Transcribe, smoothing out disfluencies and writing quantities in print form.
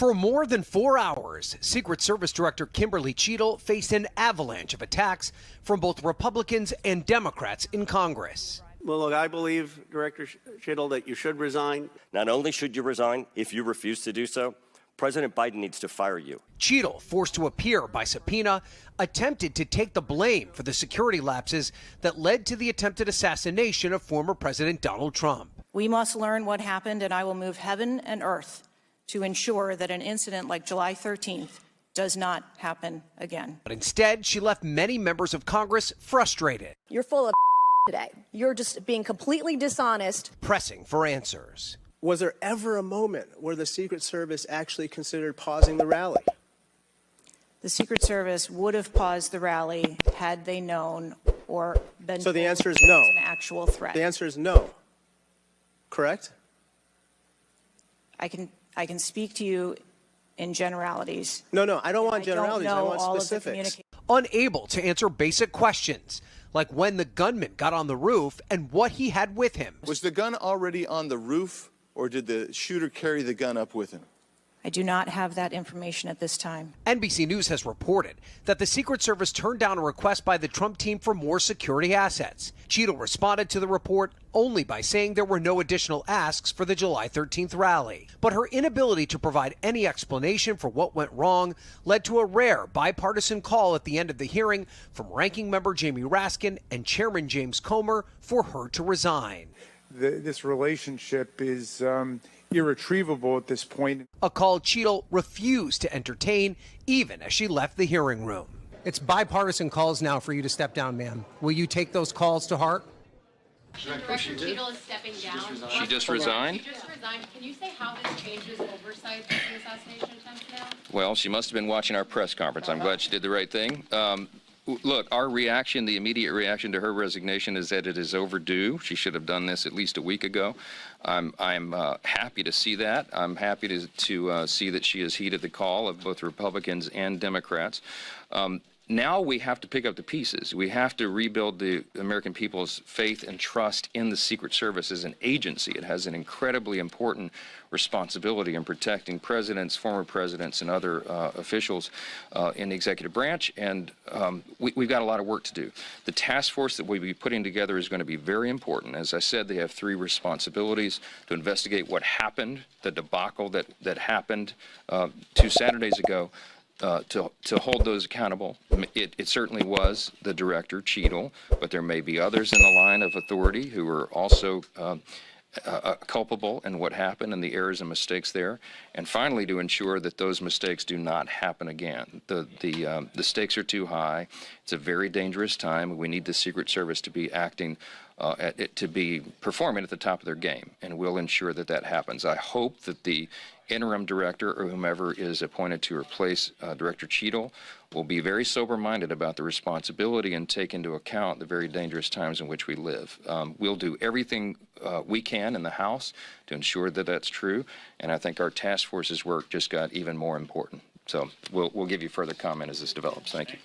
For more than 4 hours, Secret Service Director Kimberly Cheatle faced an avalanche of attacks from both Republicans and Democrats in Congress. Well, look, I believe, Director Cheatle, that you should resign. Not only should you resign, if you refuse to do so, President Biden needs to fire you. Cheatle, forced to appear by subpoena, attempted to take the blame for the security lapses that led to the attempted assassination of former President Donald Trump. We must learn what happened, and I will move heaven and earth to ensure that an incident like July 13th does not happen again. But instead, she left many members of Congress frustrated. You're full of today. You're just being completely dishonest. Pressing for answers. Was there ever a moment where the Secret Service actually considered pausing the rally? The Secret Service would have paused the rally had they known or been So the answer is told no. it was an actual threat. The answer is no. Correct? I can speak to you in generalities. No, I don't want generalities. I want specifics. Unable to answer basic questions, like when the gunman got on the roof and what he had with him. Was the gun already on the roof, or did the shooter carry the gun up with him? I do not have that information at this time. NBC News has reported that the Secret Service turned down a request by the Trump team for more security assets. Cheatle responded to the report only by saying there were no additional asks for the July 13th rally. But her inability to provide any explanation for what went wrong led to a rare bipartisan call at the end of the hearing from Ranking Member Jamie Raskin and Chairman James Comer for her to resign. This relationship is irretrievable at this point. A call Cheatle refused to entertain even as she left the hearing room. It's bipartisan calls now for you to step down, ma'am. Will you take those calls to heart? Director Cheatle is stepping down. She just resigned? She just resigned. Can you say how this changes oversight of the assassination attempt now? Well, she must have been watching our press conference. I'm glad she did the right thing. Look, our reaction, the immediate reaction to her resignation is that it is overdue. She should have done this at least a week ago. I'm happy to see that. I'm happy to see that she has heeded the call of both Republicans and Democrats. Now we have to pick up the pieces. We have to rebuild the American people's faith and trust in the Secret Service as an agency. It has an incredibly important responsibility in protecting presidents, former presidents, and other officials in the executive branch, and we've got a lot of work to do. The task force that we'll be putting together is going to be very important. As I said, they have 3 responsibilities: to investigate what happened, the debacle that happened 2 Saturdays ago, to hold those accountable. It certainly was the director, Cheatle, but there may be others in the line of authority who are also culpable in what happened and the errors and mistakes there. And finally, to ensure that those mistakes do not happen again. The stakes are too high. It's a very dangerous time. We need the Secret Service to be acting to be performing at the top of their game, and we'll ensure that that happens. I hope that the interim director or whomever is appointed to replace Director Cheatle will be very sober-minded about the responsibility and take into account the very dangerous times in which we live. We'll do everything we can in the House to ensure that that's true, and I think our task force's work just got even more important. So we'll give you further comment as this develops. Thank you.